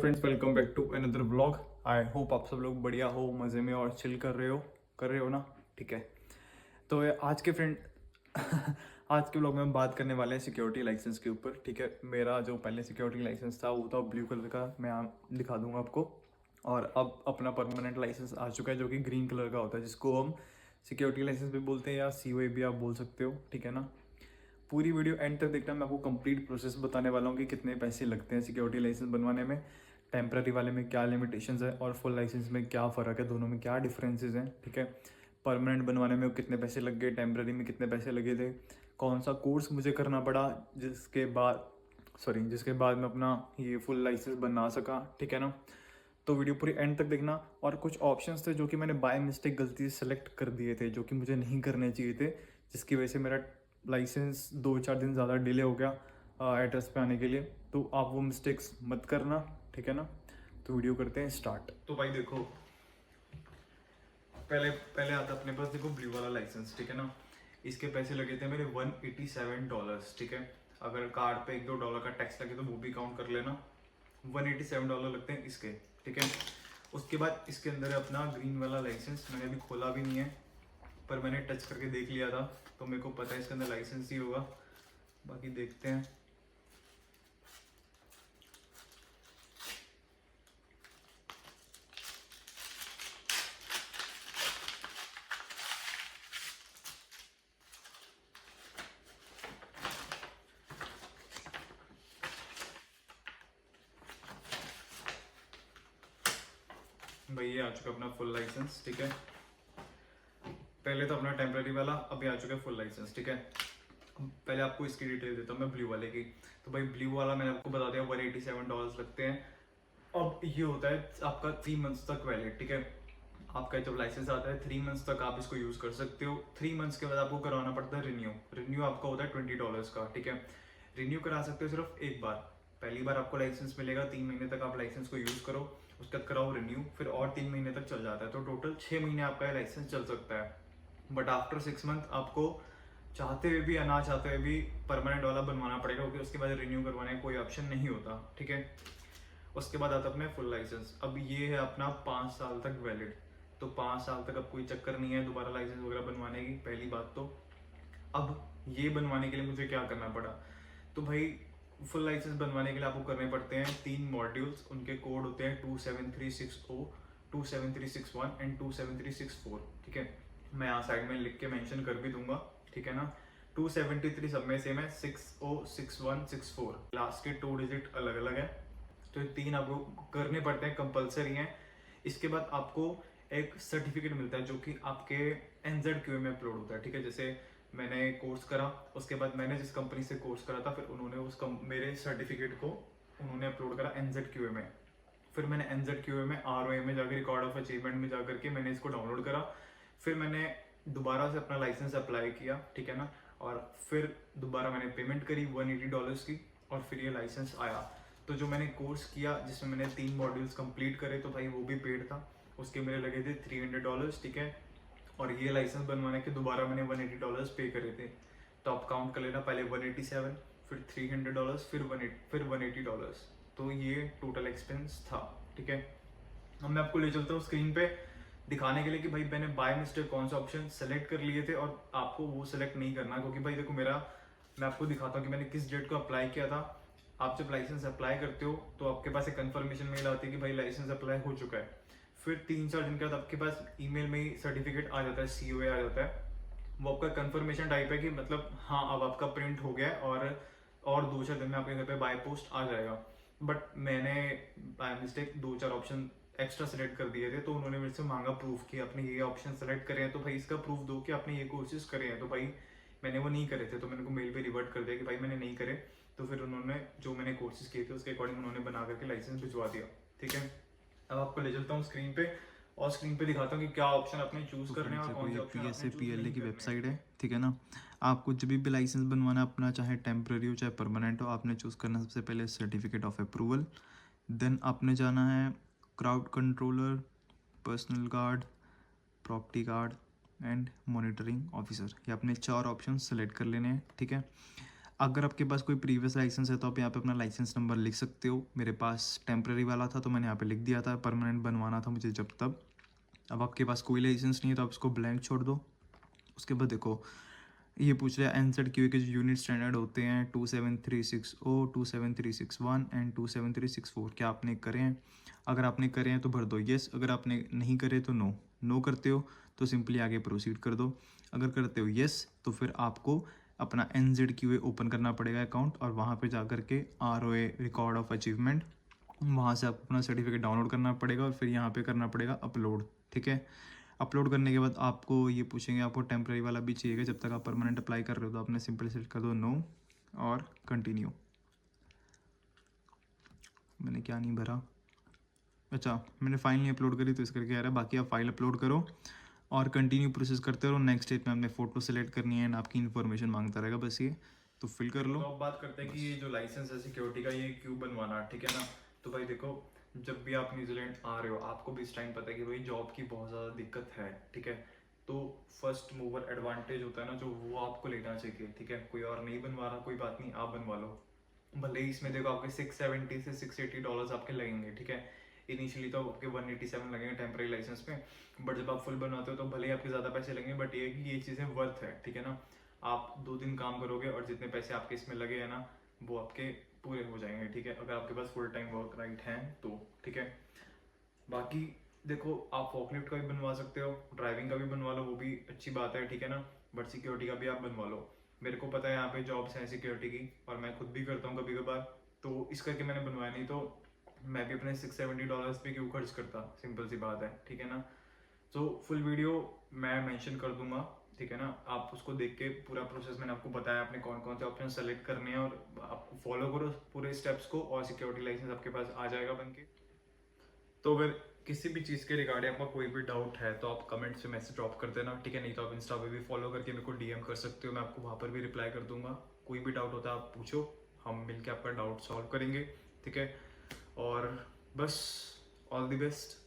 Friends, welcome back to another vlog. I hope आप सब लोग बढ़िया हो, मज़े में और चिल कर रहे हो ना। ठीक है, तो आज के फ्रेंड आज के व्लॉग में हम बात करने वाले हैं सिक्योरिटी लाइसेंस के ऊपर। ठीक है, मेरा जो पहले सिक्योरिटी लाइसेंस था वो था ब्लू कलर का, मैं दिखा दूंगा आपको। और अब अपना परमानेंट लाइसेंस आ चुका है जो कि ग्रीन कलर का होता है, जिसको हम सिक्योरिटी लाइसेंस भी बोलते हैं या COA भी आप बोल सकते हो। ठीक है ना, पूरी वीडियो एंड तक देखना, मैं आपको कंप्लीट प्रोसेस बताने वाला हूँ कि कितने पैसे लगते हैं सिक्योरिटी लाइसेंस बनवाने में, टेम्पररी वाले में क्या लिमिटेशंस है और फुल लाइसेंस में क्या फ़र्क है, दोनों में क्या डिफरेंसेस हैं। ठीक है, परमानेंट बनवाने में कितने पैसे लग गए, टेम्पररी में कितने पैसे लगे थे, कौन सा कोर्स मुझे करना पड़ा जिसके बाद मैं अपना ये फुल लाइसेंस बना सका। ठीक है ना, तो वीडियो पूरी एंड तक देखना। और कुछ ऑप्शंस थे जो कि मैंने बाय मिस्टेक गलती से सेलेक्ट कर दिए थे, जो कि मुझे नहीं करने चाहिए थे, जिसकी वजह से मेरा लाइसेंस 2-4 दिन ज़्यादा डिले हो गया एड्रेस पे आने के लिए। तो आप वो मिस्टेक्स मत करना। ठीक है ना, तो वीडियो करते हैं स्टार्ट। तो भाई देखो, पहले पहले आता अपने पास, देखो ब्लू वाला लाइसेंस। ठीक है ना, इसके पैसे लगे थे मेरे $187। ठीक है, अगर कार्ड पे $1-2 का टैक्स लगे तो वो भी काउंट कर लेना। $187 लगते हैं इसके। ठीक है, उसके बाद इसके अंदर है अपना ग्रीन वाला लाइसेंस। मैंने अभी खोला भी नहीं है, पर मैंने टच करके देख लिया था, तो मेरे को पता है इसके अंदर लाइसेंस ही होगा। बाकी देखते हैं। भाई ये आ चुका अपना फुल लाइसेंस। ठीक है, पहले तो अपना टेम्पररी वाला, अभी आ चुका है फुल लाइसेंस। ठीक है, पहले आपको इसकी डिटेल देता हूँ मैं ब्लू वाले की। तो भाई ब्लू वाला मैंने आपको बता दिया, $187 लगते हैं। अब ये होता है आपका 3 मंथ्स तक वैलिड। ठीक है, आपका जब लाइसेंस आता है 3 मंथ्स तक आप इसको यूज़ कर सकते हो। 3 मंथ्स के बाद आपको करवाना पड़ता है रिन्यू। रिन्यू आपका होता है $20 का। ठीक है, रिन्यू करा सकते हो सिर्फ एक बार। पहली बार आपको लाइसेंस मिलेगा, 3 महीने तक आप लाइसेंस को यूज़ करो, उसके बाद कराओ रिन्यू, फिर और 3 महीने तक चल जाता है। तो टोटल 6 महीने आपका लाइसेंस चल सकता है। बट आफ्टर 6 मंथ आपको चाहते हुए भी या ना चाहते हुए भी परमानेंट वाला बनवाना पड़ेगा, क्योंकि उसके बाद रिन्यू करवाने का कोई ऑप्शन नहीं होता। ठीक है, उसके बाद आता अपने फुल लाइसेंस। अब ये है अपना 5 साल तक वैलिड। तो 5 साल तक अब कोई चक्कर नहीं है दोबारा लाइसेंस वगैरह बनवाने की, पहली बात तो। अब ये बनवाने के लिए मुझे क्या करना पड़ा, तो भाई फुल लाइसेंस बनवाने के लिए आपको करने पड़ते हैं 3 मॉड्यूल्स। उनके कोड होते हैं 27360, 27361 एंड 27364। ठीक है, मैं यहाँ साइड में लिख के मेंशन कर भी दूंगा। ठीक है ना, 273 सब में सेम है, 606164 लास्ट के 2 डिजिट अलग अलग है। तो ये 3 आपको करने पड़ते हैं, कंपलसरी हैं। इसके बाद आपको एक सर्टिफिकेट मिलता है जो कि आपके NZQA में अपलोड होता है। ठीक है, जैसे मैंने कोर्स करा, उसके बाद मैंने जिस कंपनी से कोर्स करा था, फिर उन्होंने मेरे सर्टिफिकेट को उन्होंने अपलोड करा NZQA में। फिर मैंने NZQA में ROA में जाकर, रिकॉर्ड ऑफ अचीवमेंट में जाकर के मैंने इसको डाउनलोड करा। फिर मैंने दोबारा से अपना लाइसेंस अप्लाई किया। ठीक है ना, और फिर दोबारा मैंने पेमेंट करी $180 की, और फिर ये लाइसेंस आया। तो जो मैंने कोर्स किया जिसमें मैंने 3 मॉड्यूल्स कंप्लीट करे, तो भाई वो भी पेड था, उसके मेरे लगे थे $300। ठीक है, और ये लाइसेंस बनवाने के दोबारा मैंने $180 पे करे थे। तो आप काउंट कर लेना, पहले 187, फिर $300, फिर $180। तो ये टोटल एक्सपेंस था। ठीक है, अब मैं आपको ले चलता हूँ स्क्रीन पे दिखाने के लिए कि भाई मैंने बाय मिस्टेक कौन सा ऑप्शन सेलेक्ट कर लिए थे, और आपको वो सेलेक्ट नहीं करना। क्योंकि भाई देखो, मैं आपको दिखाता हूँ कि मैंने किस डेट को अप्लाई किया था। आप जब लाइसेंस अप्लाई करते हो तो आपके पास एक कंफर्मेशन मेल आती है कि भाई लाइसेंस अप्लाई हो चुका है। फिर 3-4 दिन के बाद आपके पास ईमेल में ही सर्टिफिकेट आ जाता है, COA आ जाता है। वो आपका कंफर्मेशन टाइप है कि मतलब हाँ अब आपका प्रिंट हो गया, और 2-4 दिन में आपके घर पे बाय पोस्ट आ जाएगा। बट मैंने by mistake 2-4 option extra select कर दिए थे, तो उन्होंने मेरे से मांगा प्रूफ कि आपने ये ऑप्शन सेलेक्ट करे हैं, तो भाई इसका प्रूफ दो कि आपने ये कोर्सेज करे हैं। तो भाई मैंने वो नहीं करे थे, तो मैंने को मेल पे रिवर्ट कर दिया कि भाई मैंने नहीं करे। तो फिर उन्होंने जो मैंने कोर्सेज किए थे उसके अकॉर्डिंग उन्होंने बना करके लाइसेंस भिजवा दिया। ठीक है, अब आपको ले चलता हूँ स्क्रीन पे, और स्क्रीन पे दिखाता हूँ कि क्या ऑप्शन अपने चूज करने हैं और कौन से ऑप्शन अपने चूज PSA-PLA नहीं की करने हैं। वेबसाइट है। ठीक है ना, आपको जब भी लाइसेंस बनवाना अपना, चाहे टेम्प्रेरी हो चाहे परमानेंट हो, आपने चूज़ करना सबसे पहले सर्टिफिकेट ऑफ अप्रूवल। देन आपने जाना है crowd controller, personal guard, property guard and monitoring officer. ये आपने 4 ऑप्शन सेलेक्ट कर लेने हैं। ठीक है, अगर आपके पास कोई प्रीवियस लाइसेंस है तो आप यहाँ पे अपना लाइसेंस नंबर लिख सकते हो। मेरे पास टेम्प्रेरी वाला था तो मैंने यहाँ पे लिख दिया था, परमानेंट बनवाना था मुझे जब तब। अब आपके पास कोई लाइसेंस नहीं है तो आप इसको ब्लैंक छोड़ दो। उसके बाद देखो ये पूछ रहा है NZQA के जो यूनिट स्टैंडर्ड होते हैं 27360, 27361 एंड 27364 क्या आपने करे हैं? अगर आपने करे हैं तो भर दो येस, अगर आपने नहीं करे तो नो। नो करते हो तो सिंपली आगे प्रोसीड कर दो। अगर करते हो येस तो फिर आपको अपना NZQA ओपन करना पड़ेगा अकाउंट, और वहाँ पे जा कर के ROA रिकॉर्ड ऑफ अचीवमेंट, वहाँ से आपको अपना सर्टिफिकेट डाउनलोड करना पड़ेगा और फिर यहाँ पे करना पड़ेगा अपलोड। ठीक है, अपलोड करने के बाद आपको ये पूछेंगे आपको टेम्प्रेरी वाला भी चाहिएगा। जब तक आप परमानेंट अप्लाई कर रहे हो तो आपने सिंपली सेलेक्ट कर दो नो और कंटिन्यू। मैंने क्या नहीं भरा, अच्छा मैंने फाइल नहीं अपलोड करी तो इस करके आ रहा है। बाकी आप फाइल अपलोड करो और कंटिन्यू प्रोसेस करते रहो। नेक्स्ट स्टेप में आपने फ़ोटो सेलेक्ट करनी है एंड आपकी इन्फॉर्मेशन मांगता रहेगा, बस ये तो फिल कर लो। तो अब बात करते हैं कि ये जो लाइसेंस है सिक्योरिटी का ये क्यों बनवाना, ठीक है ना। तो भाई देखो, जब भी आप न्यूजीलैंड आ रहे हो आपको भी इस टाइम पता है कि भाई जॉब की बहुत ज़्यादा दिक्कत है, ठीक है। तो फर्स्ट मूवर एडवांटेज होता है ना जो, वो आपको लेना चाहिए, ठीक है। कोई और नहीं बनवा रहा, कोई बात नहीं, आप बनवा लो। भले ही इसमें देखो आपके 670 से $680 आपके लगेंगे, ठीक है। इनिशियली तो आपके 187 लगेंगे टेम्प्रेरी लाइसेंस पे, बट जब आप फुल बनवाते हो तो भले ही आपके ज़्यादा पैसे लगेंगे, बट ये है कि ये चीज़ें वर्थ है, ठीक है ना। आप 2 दिन काम करोगे और जितने पैसे आपके इसमें लगे हैं ना वो आपके पूरे हो जाएंगे, ठीक है, अगर आपके पास फुल टाइम वर्क राइट है तो, ठीक है। बाकी देखो, आप फॉकलिफ्ट का भी बनवा सकते हो, ड्राइविंग का भी बनवा लो, वो भी अच्छी बात है, ठीक है ना। बट सिक्योरिटी का भी आप बनवा लो। मेरे को पता है यहाँ पे जॉब्स हैं सिक्योरिटी की और मैं खुद भी करता हूँ कभी कभार, तो इस करके मैंने बनवाया, नहीं तो मैं भी अपने $670 पे क्यों खर्च करता, सिंपल सी बात है, ठीक है ना। तो फुल वीडियो मैं मेंशन कर दूंगा, ठीक है ना। आप उसको देख के पूरा प्रोसेस मैंने आपको बताया, आपने कौन कौन से ऑप्शन सेलेक्ट करने हैं और आप फॉलो करो पूरे स्टेप्स को और सिक्योरिटी लाइसेंस आपके पास आ जाएगा बनके। तो अगर किसी भी चीज़ के रिगार्डिंग आपका कोई भी डाउट है तो आप कमेंट से मैसेज ड्रॉप कर देना, ठीक है। नहीं तो आप इंस्टा पे भी फॉलो करके मेरे को DM कर सकते हो, मैं आपको वहाँ पर भी रिप्लाई कर दूंगा। कोई भी डाउट होता है आप पूछो, हम मिलके आपका डाउट सॉल्व करेंगे, ठीक है। और बस ऑल द बेस्ट।